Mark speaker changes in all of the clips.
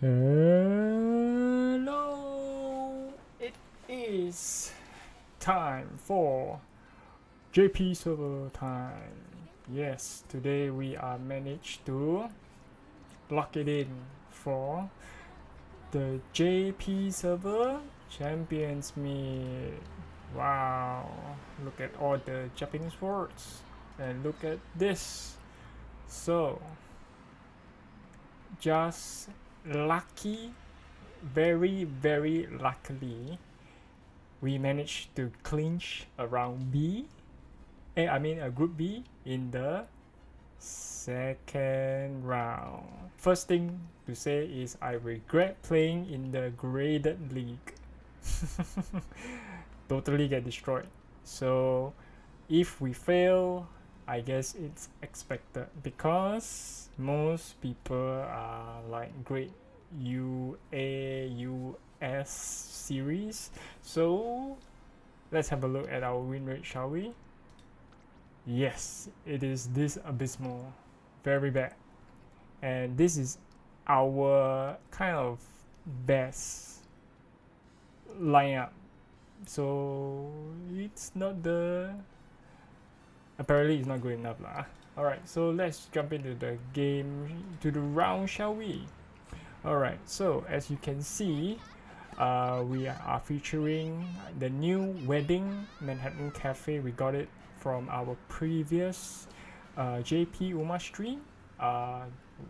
Speaker 1: Hello, it is time for JP server time. Yes, today we are managed to lock it in for the JP server Champions Meet. Wow, look at all the Japanese words and look at this. So, just lucky, very luckily, we managed to clinch a round B. A group B in the second round. First thing to say is I regret playing in the graded league. Totally get destroyed. So if we fail, I guess it's expected because most people are like grade US series. So let's have a look at our win rate, shall we? Yes, it is this abysmal, very bad, and this is our kind of best lineup. So it's not the apparently it's not good enough lah. Alright, so let's jump into the game, to the round, shall we? Alright, so as you can see, we are featuring the new Wedding Manhattan Cafe. We got it from our previous JP Uma stream.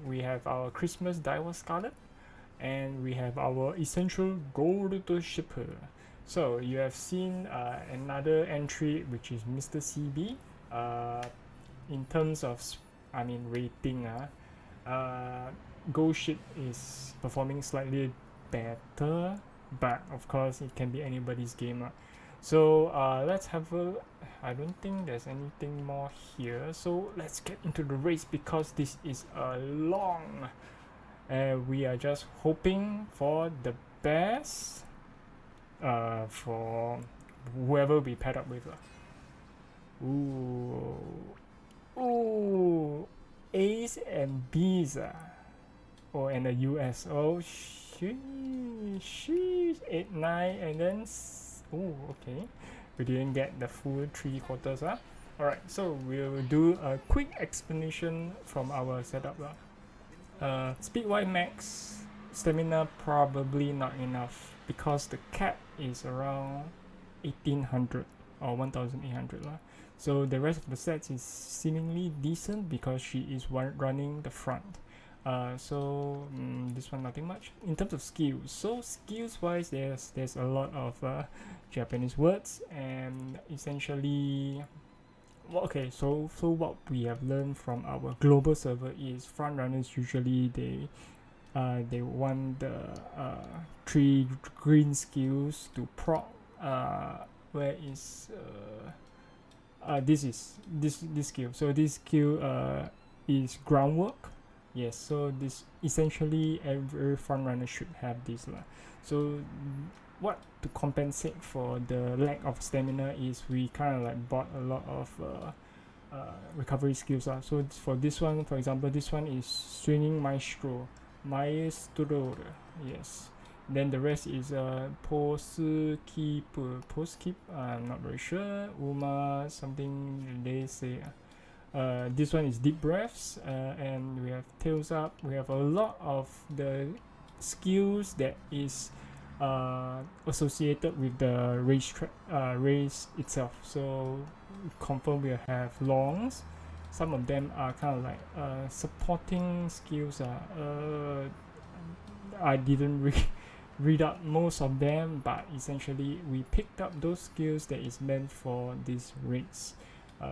Speaker 1: We have our Christmas Diver Scarlet, and we have our Essential Gold Shipper. So you have seen another entry, which is Mr. CB. In terms of rating, Gold Ship is performing slightly better, but of course it can be anybody's game. So let's have a I don't think there's anything more here, so let's get into the race because this is a long, we are just hoping for the best for whoever we paired up with. Ooh, A's and B's, and the US. Oh, sheesh, 8, 9, and then okay. We didn't get the full 3/4. Alright, so we'll do a quick explanation from our setup. Speed-wise max, stamina probably not enough because the cap is around 1800 or 1800. So the rest of the sets is seemingly decent because she is running the front. This one nothing much in terms of skills. So skills wise, there's a lot of Japanese words, and essentially so what we have learned from our global server is front runners usually they want the 3 green skills to proc. Where is this skill? So this skill is groundwork. Yes, so this essentially every front runner should have this lah. So what to compensate for the lack of stamina is we kind of like bought a lot of recovery skills lah. So for this one, for example, this one is swinging maestro. Yes. Then the rest is post keep. I'm not very sure. Something they say. This one is deep breaths, and we have tails up. We have a lot of the skills that is associated with the race itself. So confirm we have longs. Some of them are kind of like supporting skills. I didn't read up most of them, but essentially we picked up those skills that is meant for this race.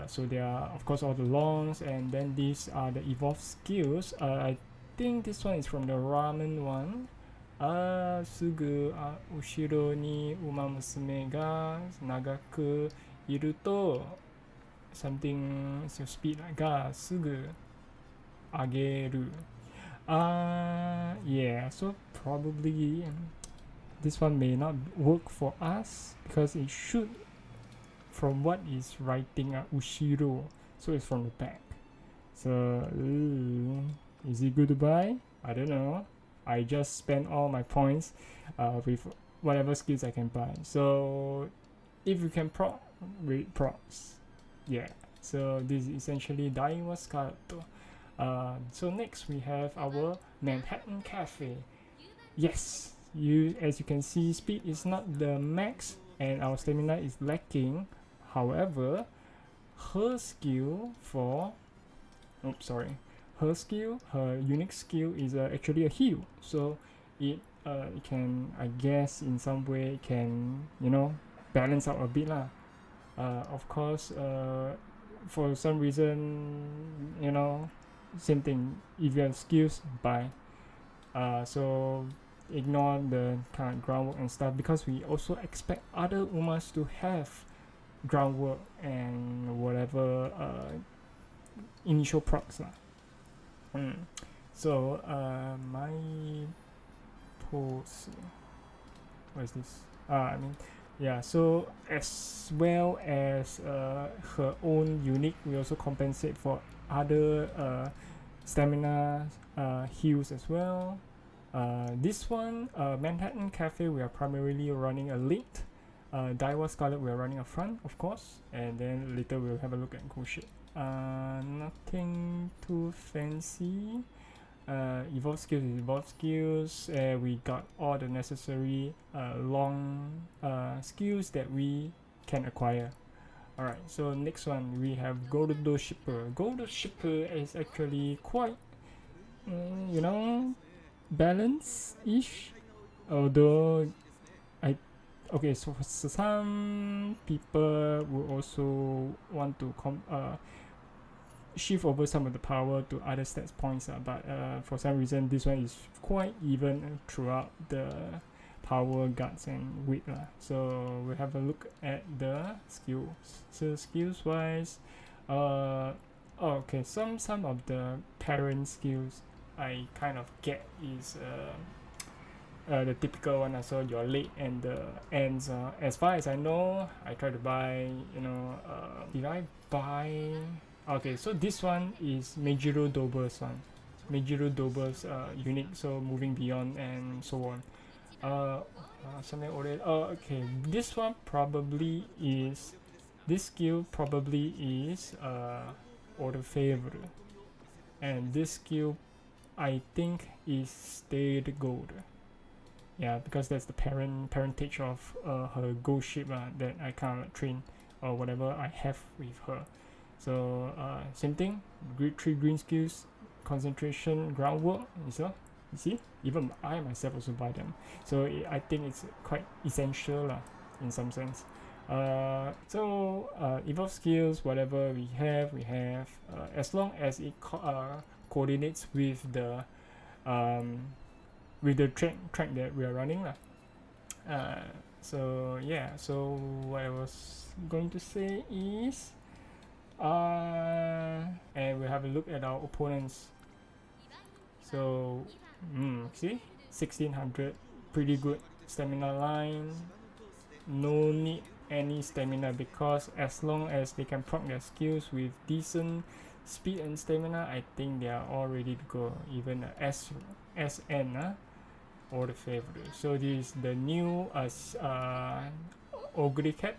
Speaker 1: So there are of course all the longs, and then these are the evolved skills. I think this one is from the ramen one. Sugu ushiro ni Umamusume ga nagaku iru to something so speed ga sugu ageru. Yeah, so probably this one may not work for us because it should, from what is writing ushiro, so it's from the back. So is it good to buy? I don't know. I just spend all my points with whatever skills I can buy. So if you can proc, read procs. Yeah, so this is essentially DOVA-SYNDROME. So next we have our Manhattan Cafe. Yes, as you can see, speed is not the max and our stamina is lacking. However, her skill for her unique skill is actually a heal. So it can, I guess, in some way can, you know, balance out a bit lah. Of course, for some reason, you know, same thing. If you have skills, buy. So ignore the kind of groundwork and stuff, because we also expect other Umas to have groundwork and whatever initial procs lah. So my pose, what is this? I mean, yeah, so as well as her own unique, we also compensate for other stamina heals as well. This one, Manhattan Cafe, we are primarily running a late. Daiwa Scarlet, we are running a front, of course, and then later we'll have a look at cool shit. Nothing too fancy. Evolve skills is evolve skills. We got all the necessary long skills that we can acquire. Alright, so next one we have Golden Shipper. Golden Shipper is actually quite, you know, balance-ish. Although, okay, so some people will also want to shift over some of the power to other stats points, but for some reason this one is quite even throughout the power, guts and weight. So we have a look at the skills. So skills wise, okay, some of the parent skills I kind of get is the typical one. So your late and the ends. As far as I know, I try to buy, you know, did I buy? Okay, so this one is Meijiro Doba's one. Meijiro Doba's unique, so moving beyond and so on. Something already. Okay, this one probably is, this skill probably is Order Favor, and this skill I think is Stayed Gold. Yeah, because that's the parentage of her gold ship that I kind of train or whatever I have with her. So same thing, three green skills, concentration, groundwork. You see, even I myself also buy them. So I think it's quite essential in some sense. So evolve skills, whatever we have, as long as it coordinates with the track that we are running lah. So yeah, so what I was going to say is, and we have a look at our opponents. So see, 1600, pretty good stamina line. No need any stamina, because as long as they can proc their skills with decent speed and stamina, I think they are all ready to go. Even SN or the favorite. So this is the new Ogre Cap.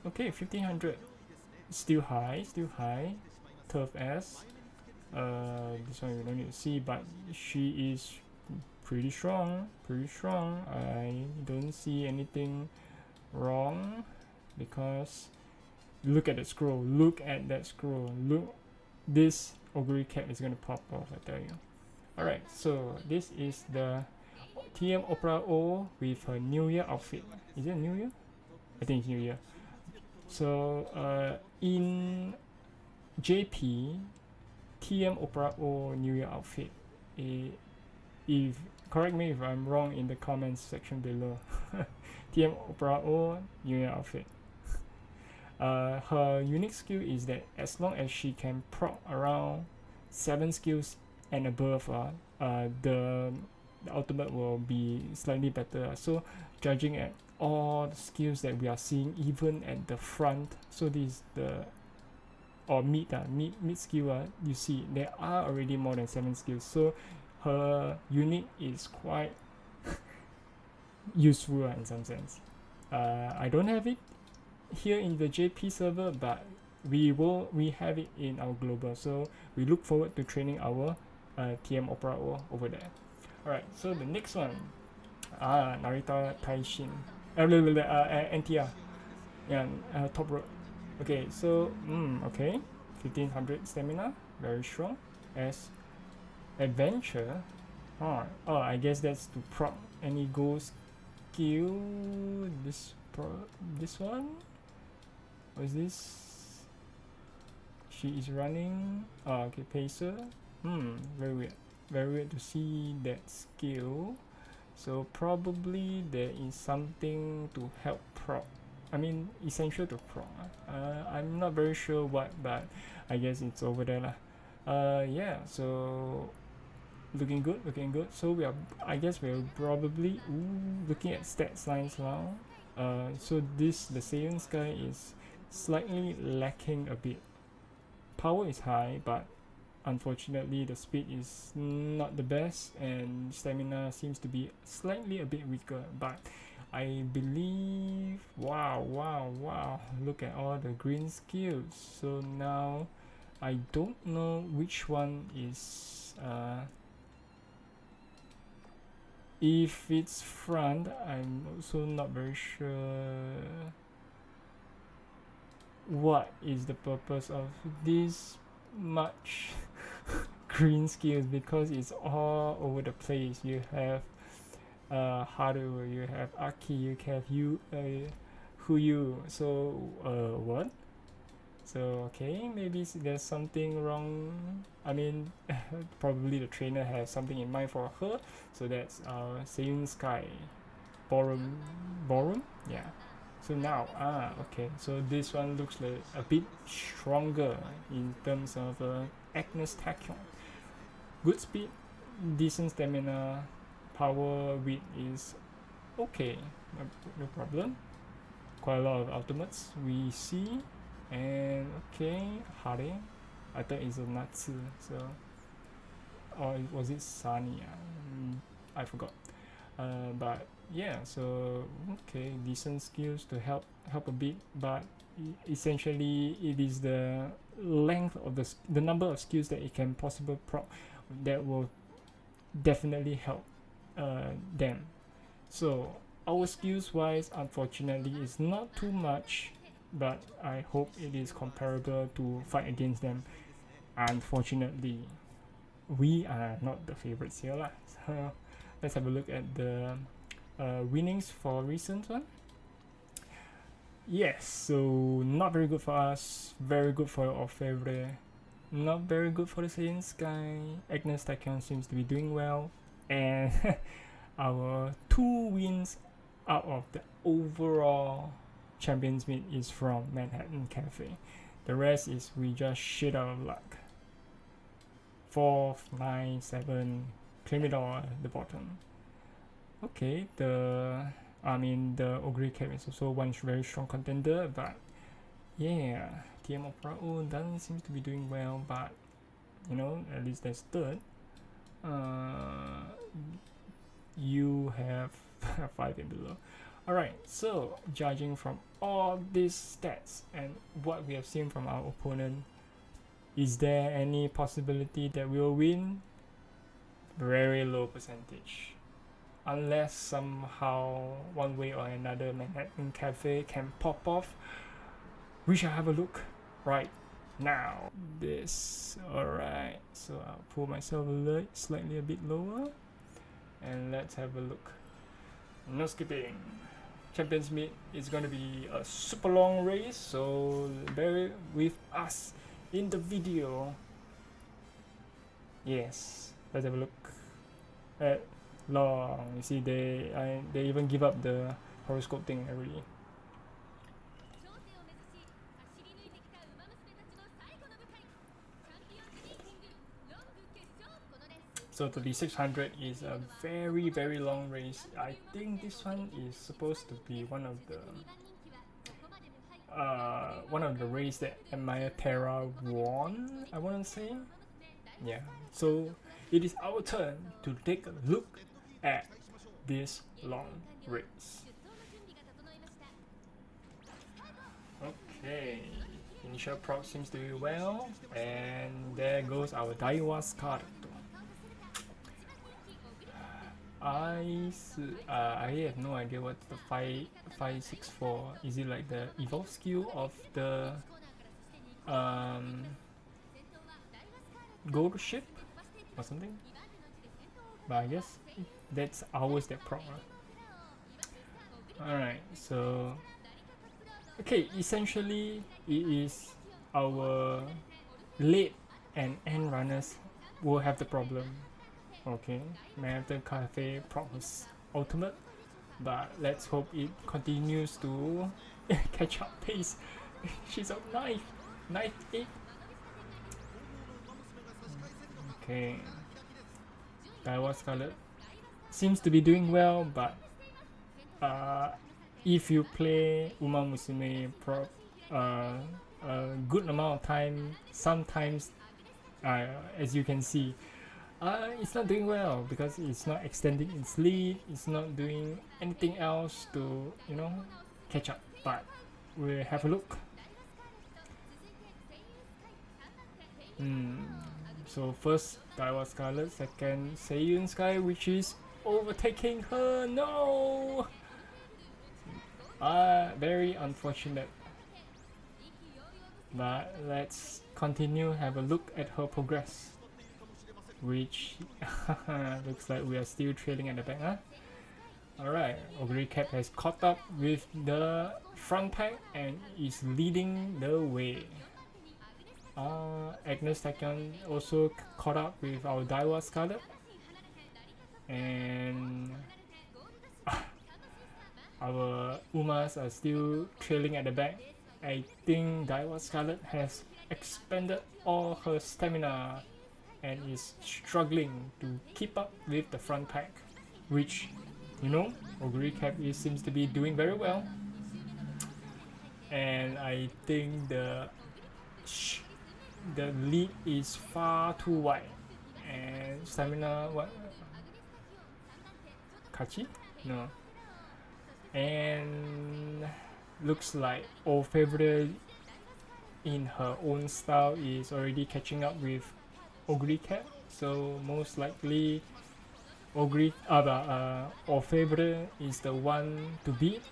Speaker 1: Okay, 1500. Still high. Tough S. This one you don't need to see, but she is pretty strong. I don't see anything wrong, because look at the scroll. Look, this Ogre Cap is gonna pop off, I tell you. Alright, so this is the TM Opera O with her New Year outfit. Is it New Year? I think it's New Year. So in JP, TM Opera O New Year outfit, if correct me if I'm wrong in the comments section below. TM Opera O New Year outfit. Her unique skill is that as long as she can proc around 7 skills and above, the ultimate will be slightly better. So judging at all the skills that we are seeing, even at the front, so this is the mid skill, you see there are already more than 7 skills. So her unit is quite useful in some sense. I don't have it here in the JP server, but we have it in our global, so we look forward to training our TM Opera over there. Alright, so the next one, Narita Taishin, NTR, yeah, top road. Okay, so okay, 1500 stamina, very strong. As adventure, oh, I guess that's to proc any ghost skill. This one, what is this? She is running. Okay, pacer. Very weird to see that skill. So probably there is something to help proc. I mean, essential to proc. I'm not very sure what, but I guess it's over there lah. Yeah. So looking good. So I guess we're probably looking at stats lines now. So the Saiyan Sky is slightly lacking a bit. Power is high, but unfortunately the speed is not the best, and stamina seems to be slightly a bit weaker. But I believe, wow, look at all the green skills. So now I don't know which one is if it's front. I'm also not very sure what is the purpose of this much green skills, because it's all over the place. You have Haru, you have Aki, you have Huyu. So what? So okay, maybe there's something wrong. I mean, probably the trainer has something in mind for her. So that's Saiyan Sky Ballroom, yeah. So now, okay, so this one looks like a bit stronger in terms of Agnes Tachyon. Good speed, decent stamina, power width is okay, no problem. Quite a lot of ultimates we see, and okay, Hare. I thought it's a Natsu, so, or was it Sunny? I forgot. But yeah, so okay, decent skills to help a bit, but essentially it is the length of the number of skills that it can possibly proc that will definitely help them. So our skills wise, unfortunately, is not too much, but I hope it is comparable to fight against them. Unfortunately, we are not the favorites here lah. So let's have a look at the winnings for recent one. Yes, so not very good for us, very good for Orfevre, not very good for the Saiyan Sky. Agnes Tachyon seems to be doing well, and our 2 wins out of the overall champions meet is from Manhattan Cafe. The rest is we just shit out of luck. 4th, 9, 7, claim it all at the bottom. Okay, the Ogre Cap is also one very strong contender, but yeah, TM Opera doesn't seem to be doing well, but you know, at least that's third. You have 5 and below. Alright, so judging from all these stats and what we have seen from our opponent, is there any possibility that we'll win? Very low percentage. Unless somehow, one way or another, Manhattan Cafe can pop off. We shall have a look right now. Alright, so I'll pull myself slightly a bit lower, and let's have a look. No skipping. Champions Meet is going to be a super long race, so bear with us in the video. Yes, let's have a look at long. You see, they even give up the horoscope thing already. So 3600 is a very, very long race. I think this one is supposed to be one of the race that Amaya Terra won, I want to say. Yeah, so it is our turn to take a look at this long race. Okay, initial proc seems to be well, and there goes our DOVA-SYNDROME. I have no idea what the 564 is. It like the evolve skill of the gold ship or something? But I guess that's ours that proc. Alright, so okay, essentially it is our late and end runners will have the problem. Okay, Marathon Cafe proc was ultimate, but let's hope it continues to catch up pace. She's up 9th, 8th. Okay, Daiwa Scarlet seems to be doing well, but if you play Umamusume prop a good amount of time, sometimes as you can see, it's not doing well because it's not extending its lead, it's not doing anything else to, you know, catch up. But we'll have a look. So first Daiwa Scarlet, second Seiyun Sky, which is overtaking her. No! Very unfortunate. But let's continue, have a look at her progress, which looks like we are still trailing at the back, huh? Alright, Ogre Cap has caught up with the front pack and is leading the way. Agnes Tachyon also caught up with our Daiwa Scarlet, and our Umas are still trailing at the back. I think Daiwa Scarlet has expended all her stamina and is struggling to keep up with the front pack, which, you know, Ogre Cap seems to be doing very well. And I think the lead is far too wide, and stamina, what, Kachi? No. And looks like Orfevre in her own style is already catching up with Ogre Cap, so most likely Orfevre is the one to beat,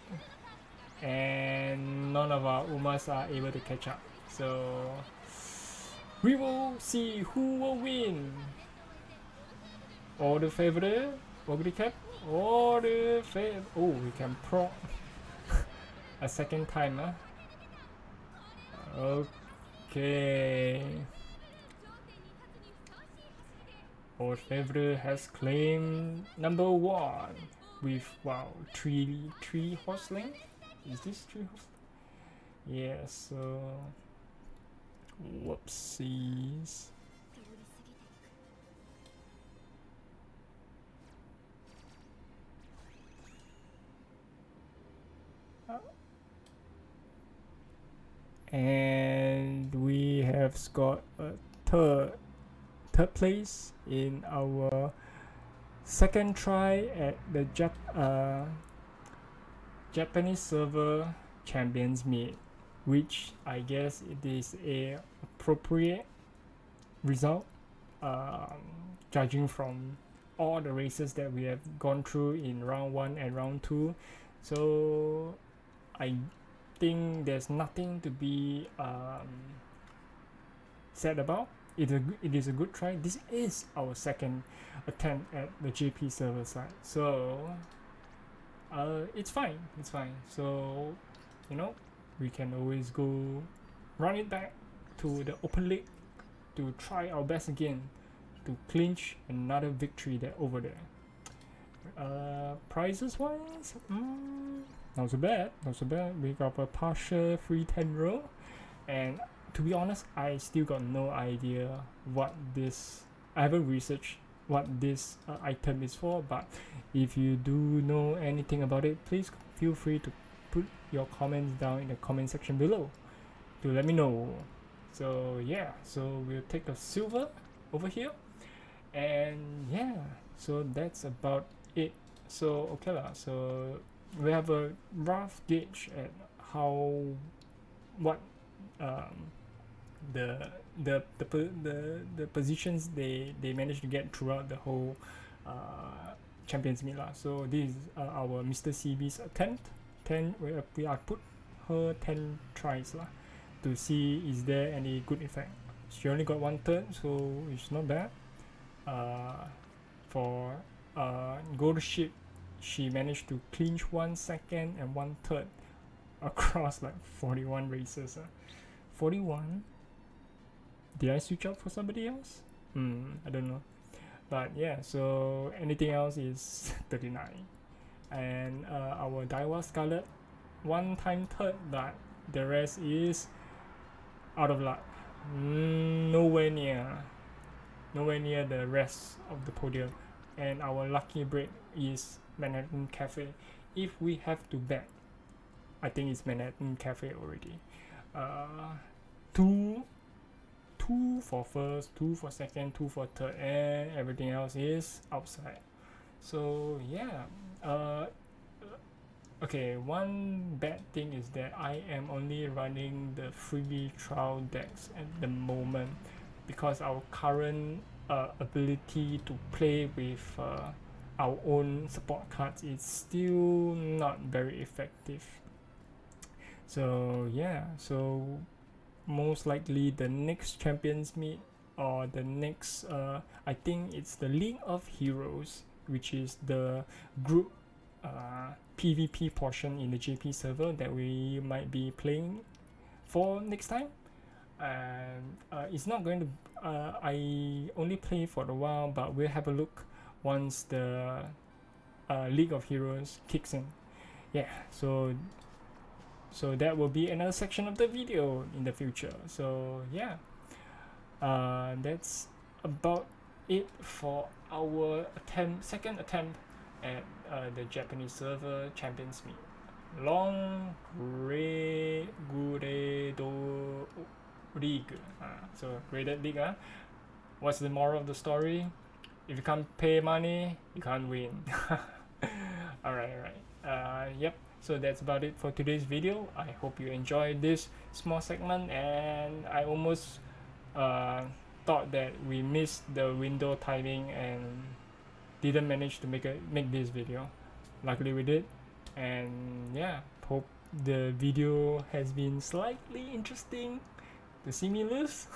Speaker 1: and none of our Umas are able to catch up. So we will see who will win. Orfevre, Ogre Cap, Orfevre. Oh, we can proc a second time, huh? Okay. Orfevre has claimed number 1 with, wow, 3 horse length? Is this 3 horse? Yeah, so whoopsies. And we have scored a third place in our second try at the Japanese server champions meet, which I guess it is a appropriate result, judging from all the races that we have gone through in round 1 and round 2. So I think there's nothing to be said about. It is a good try. This is our second attempt at the JP server side, so it's fine. So, you know, we can always go run it back to the open league to try our best again to clinch another victory there over there. Prizes wise, not so bad. We got a partial free 10 roll, and to be honest, I still got no idea what this. I haven't researched what this item is for, but if you do know anything about it, please feel free to put your comments down in the comment section below to let me know. So yeah, so we'll take a silver over here, And yeah, so that's about it. So okay lah, so we have a rough gauge at how what um, the positions they managed to get throughout the whole champions meet lah. So this is our Mr. CB's attempt. 10 we are put her 10 tries lah to see is there any good effect. She only got 1/3, so it's not bad. For gold ship, she managed to clinch 1 second and 1/3 across like 41 races. 41? Did I switch out for somebody else? I don't know. But yeah, so anything else is 39. And our Daiwa Scarlet, 1 time third, but the rest is out of luck. Nowhere near the rest of the podium. And our lucky break is Manhattan Cafe. If we have to bet, I think it's Manhattan Cafe already. 2 for first, 2 for second, 2 for third, and everything else is outside. So yeah, okay, one bad thing is that I am only running the freebie trial decks at the moment because our current ability to play with our own support cards is still not very effective. So yeah, so most likely the next champions meet or the next I think it's the League of Heroes, which is the group PvP portion in the JP server that we might be playing for next time. And it's not going to I only play for a while, but we'll have a look once the League of Heroes kicks in. Yeah, so that will be another section of the video in the future. So yeah, that's about it for our second attempt at the Japanese server champions meet. Long Guredo League. So graded league. What's the moral of the story? If you can't pay money, you can't win. Alright. Yep. So that's about it for today's video. I hope you enjoyed this small segment, and I almost thought that we missed the window timing and didn't manage to make this video. Luckily we did, and yeah, hope the video has been slightly interesting to see me lose.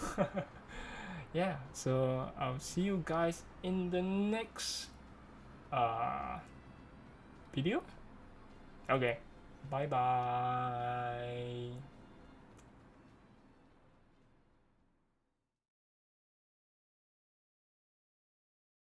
Speaker 1: Yeah, so I'll see you guys in the next video. Okay, bye bye.